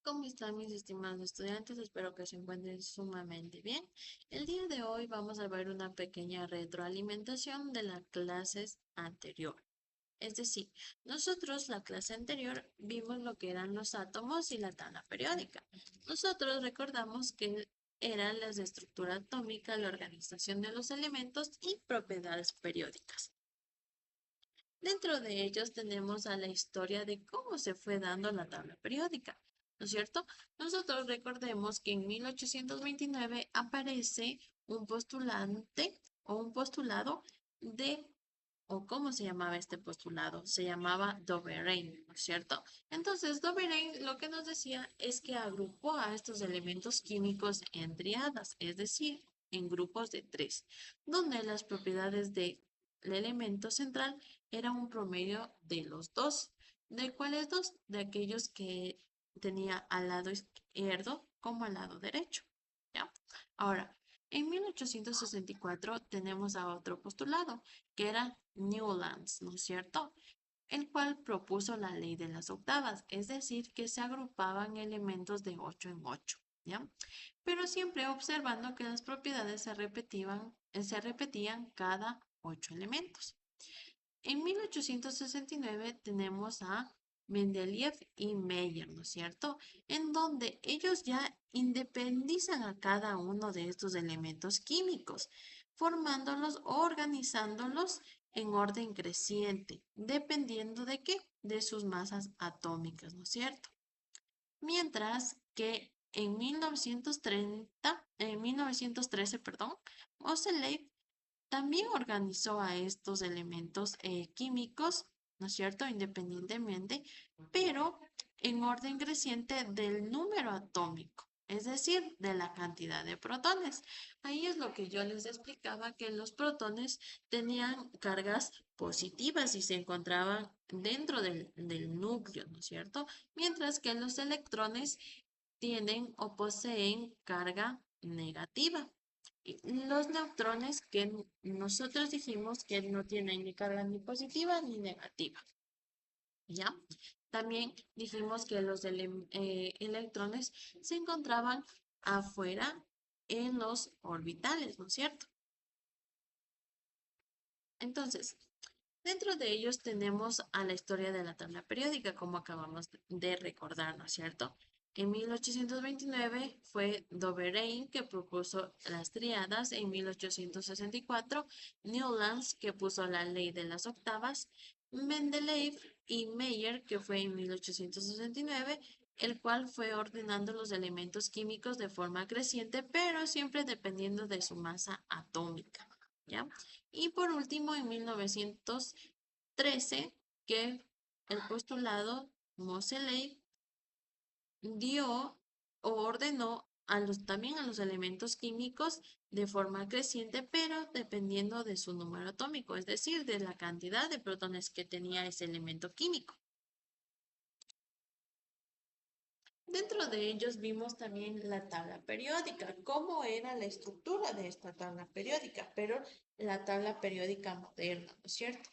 ¿Cómo están mis estimados estudiantes? Espero que se encuentren sumamente bien. El día de hoy vamos a ver una pequeña retroalimentación de la clase anterior. Es decir, nosotros la clase anterior vimos lo que eran los átomos y la tabla periódica. Nosotros recordamos que eran las de estructura atómica, la organización de los elementos y propiedades periódicas. Dentro de ellos tenemos a la historia de cómo se fue dando la tabla periódica, ¿no es cierto? Nosotros recordemos que en 1829 aparece un postulante o un postulado de, o ¿cómo se llamaba este postulado? Se llamaba Doverain, ¿no es cierto? Entonces, Doverain lo que nos decía es que agrupó a estos elementos químicos en triadas, es decir, en grupos de tres, donde las propiedades del elemento central era un promedio de los dos. ¿De cuáles dos? De aquellos que tenía al lado izquierdo como al lado derecho. ¿Ya? Ahora, en 1864 tenemos a otro postulado, que era Newlands, ¿no es cierto? El cual propuso la ley de las octavas, es decir, que se agrupaban elementos de 8 en 8, ¿ya? Pero siempre observando que las propiedades se repetían cada 8 elementos. En 1869 tenemos a Mendeleev y Meyer, ¿no es cierto? En donde ellos ya independizan a cada uno de estos elementos químicos, formándolos o organizándolos en orden creciente, dependiendo de qué, de sus masas atómicas, ¿no es cierto? Mientras que en 1913, perdón, Moseley también organizó a estos elementos químicos, ¿no es cierto?, independientemente, pero en orden creciente del número atómico, es decir, de la cantidad de protones. Ahí es lo que yo les explicaba, que los protones tenían cargas positivas y se encontraban dentro del núcleo, ¿no es cierto? Mientras que los electrones tienen o poseen carga negativa. Y los neutrones que nosotros dijimos que no tienen ni carga ni positiva ni negativa, ¿ya? También dijimos que los electrones se encontraban afuera en los orbitales, ¿no es cierto? Entonces, dentro de ellos tenemos a la historia de la tabla periódica, como acabamos de recordar, ¿no es cierto? En 1829 fue Doverain que propuso las triadas, en 1864 Newlands que puso la ley de las octavas, Mendeleev y Meyer que fue en 1869, el cual fue ordenando los elementos químicos de forma creciente, pero siempre dependiendo de su masa atómica, ¿ya? Y por último, en 1913, que el postulado Moseley dio o ordenó también a los elementos químicos de forma creciente, pero dependiendo de su número atómico, es decir, de la cantidad de protones que tenía ese elemento químico. Dentro de ellos vimos también la tabla periódica, cómo era la estructura de esta tabla periódica, pero la tabla periódica moderna, ¿no es cierto?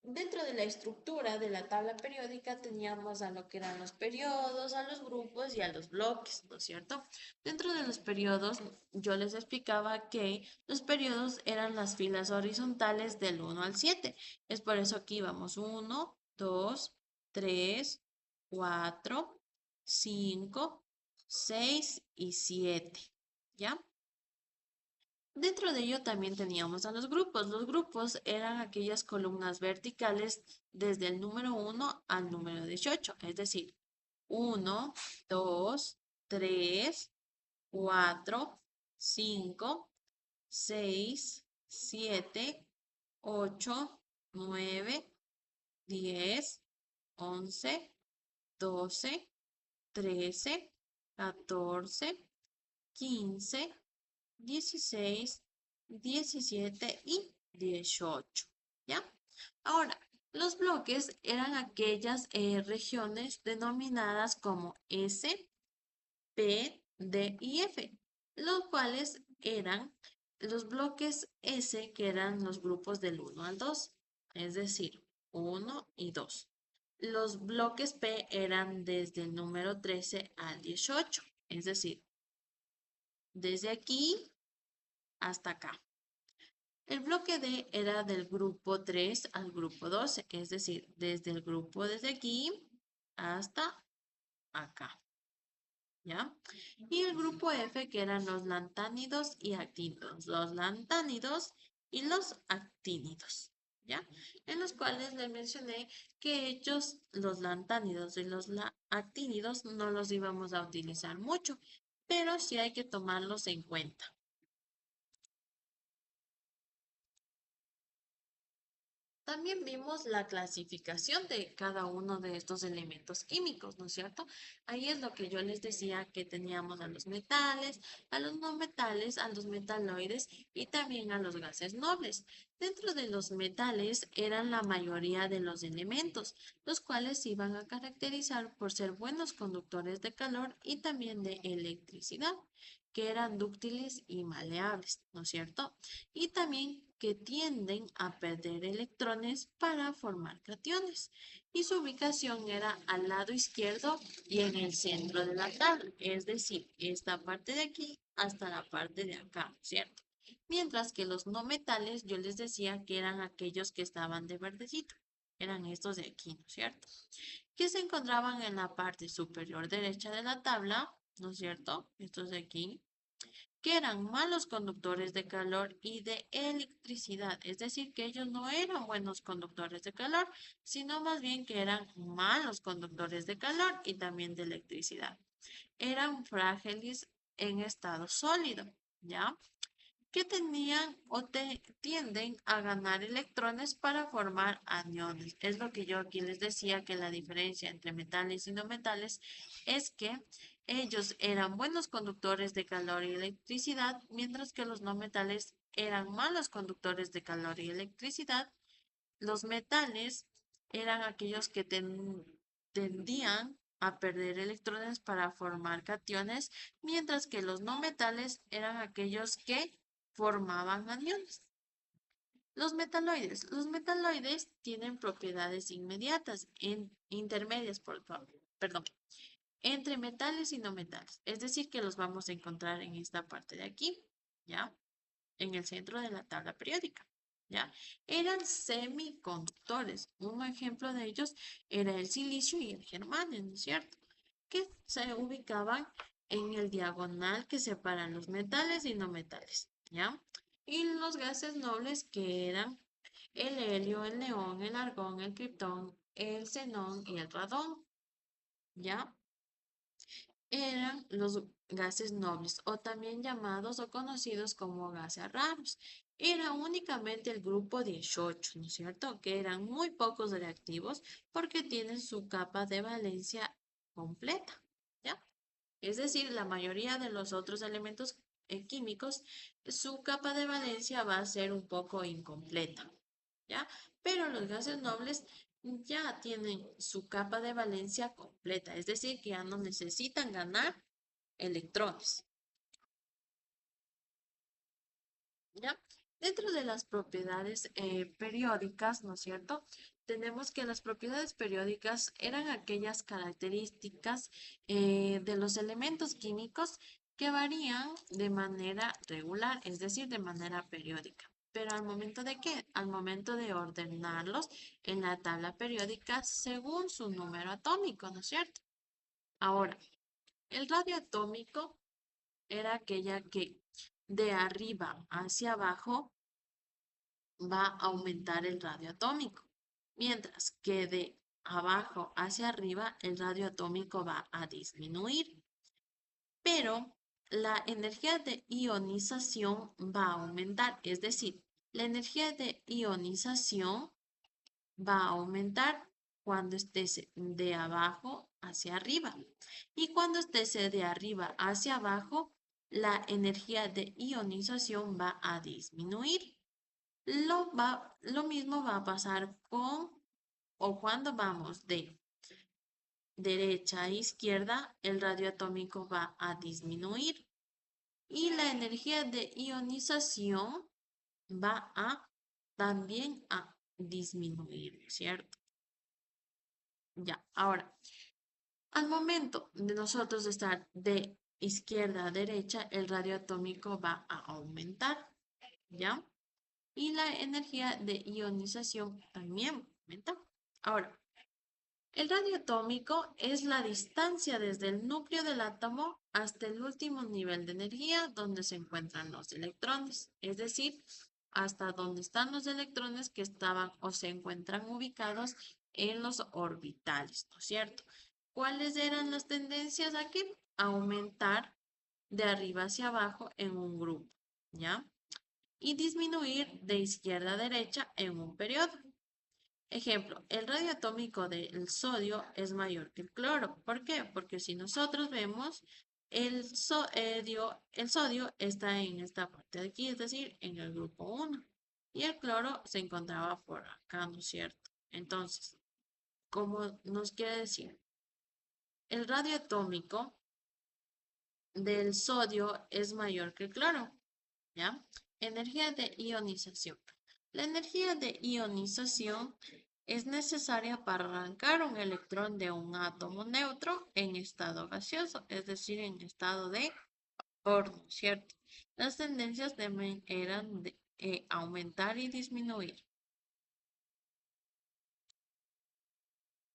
Dentro de la estructura de la tabla periódica teníamos a lo que eran los periodos, a los grupos y a los bloques, ¿no es cierto? Dentro de los periodos, yo les explicaba que los periodos eran las filas horizontales del 1 al 7. Es por eso que íbamos 1, 2, 3, 4, 5, 6 y 7. ¿Ya? Dentro de ello también teníamos a los grupos. Los grupos eran aquellas columnas verticales desde el número 1 al número 18, es decir, 1, 2, 3, 4, 5, 6, 7, 8, 9, 10, 11, 12, 13, 14, 15, 16, 17 y 18. ¿Ya? Ahora, los bloques eran aquellas regiones denominadas como S, P, D y F, los cuales eran los bloques S, que eran los grupos del 1 al 2, es decir, 1 y 2. Los bloques P eran desde el número 13 al 18, es decir, desde aquí hasta acá. El bloque D era del grupo 3 al grupo 12, es decir, desde el grupo desde aquí hasta acá, ¿ya? Y el grupo F, que eran los lantánidos y actínidos, los lantánidos y los actínidos, ¿ya? En los cuales les mencioné que ellos, los lantánidos y los actínidos, no los íbamos a utilizar mucho, pero sí hay que tomarlos en cuenta. También vimos la clasificación de cada uno de estos elementos químicos, ¿no es cierto? Ahí es lo que yo les decía que teníamos a los metales, a los no metales, a los metaloides y también a los gases nobles. Dentro de los metales eran la mayoría de los elementos, los cuales se iban a caracterizar por ser buenos conductores de calor y también de electricidad, que eran dúctiles y maleables, ¿no es cierto? Y también que tienden a perder electrones para formar cationes. Y su ubicación era al lado izquierdo y en el centro de la tabla, es decir, esta parte de aquí hasta la parte de acá, ¿cierto? Mientras que los no metales, yo les decía que eran aquellos que estaban de verdecito, eran estos de aquí, ¿no es cierto? Que se encontraban en la parte superior derecha de la tabla, ¿no es cierto? Estos de aquí, que eran malos conductores de calor y de electricidad, es decir, que ellos no eran buenos conductores de calor, sino más bien que eran malos conductores de calor y también de electricidad. Eran frágiles en estado sólido, ¿ya? Que tenían o tienden a ganar electrones para formar aniones. Es lo que yo aquí les decía, que la diferencia entre metales y no metales es que ellos eran buenos conductores de calor y electricidad, mientras que los no metales eran malos conductores de calor y electricidad. Los metales eran aquellos que tendían a perder electrones para formar cationes, mientras que los no metales eran aquellos que formaban aniones. Los metaloides tienen propiedades inmediatas, intermedias, perdón, entre metales y no metales. Es decir, que los vamos a encontrar en esta parte de aquí, ¿ya? En el centro de la tabla periódica, ¿ya? Eran semiconductores. Un ejemplo de ellos era el silicio y el germanio, ¿no es cierto? Que se ubicaban en el diagonal que separa los metales y no metales, ¿ya? Y los gases nobles que eran el helio, el neón, el argón, el criptón, el xenón y el radón, ¿ya? Eran los gases nobles o también llamados o conocidos como gases raros. Era únicamente el grupo 18, ¿no es cierto? Que eran muy pocos reactivos porque tienen su capa de valencia completa, ¿ya? Es decir, la mayoría de los otros elementos químicos, su capa de valencia va a ser un poco incompleta, ¿ya? Pero los gases nobles ya tienen su capa de valencia completa, es decir, que ya no necesitan ganar electrones, ¿ya? Dentro de las propiedades periódicas, ¿no es cierto? Tenemos que las propiedades periódicas eran aquellas características de los elementos químicos que varían de manera regular, es decir, de manera periódica. Pero al momento de qué? Al momento de ordenarlos en la tabla periódica según su número atómico, ¿no es cierto? Ahora, el radio atómico era aquella que de arriba hacia abajo va a aumentar el radio atómico, mientras que de abajo hacia arriba el radio atómico va a disminuir. Pero la energía de ionización va a aumentar, es decir, la energía de ionización va a aumentar cuando estés de abajo hacia arriba. Y cuando estés de arriba hacia abajo, la energía de ionización va a disminuir. Lo mismo va a pasar con o cuando vamos de derecha a izquierda, el radio atómico va a disminuir y la energía de ionización va a también a disminuir, ¿cierto? Ya, ahora, al momento de nosotros estar de izquierda a derecha, el radio atómico va a aumentar, ¿ya? Y la energía de ionización también aumenta. Ahora, el radio atómico es la distancia desde el núcleo del átomo hasta el último nivel de energía donde se encuentran los electrones, es decir, hasta donde están los electrones que estaban o se encuentran ubicados en los orbitales, ¿no es cierto? ¿Cuáles eran las tendencias aquí? Aumentar de arriba hacia abajo en un grupo, ¿ya? Y disminuir de izquierda a derecha en un periodo. Ejemplo, el radio atómico del sodio es mayor que el cloro. ¿Por qué? Porque si nosotros vemos, el sodio está en esta parte de aquí, es decir, en el grupo 1. Y el cloro se encontraba por acá, ¿no es cierto? Entonces, ¿cómo nos quiere decir? El radio atómico del sodio es mayor que el cloro, ¿ya? Energía de ionización. La energía de ionización es necesaria para arrancar un electrón de un átomo neutro en estado gaseoso, es decir, en estado de horno, ¿cierto? Las tendencias eran de aumentar y disminuir.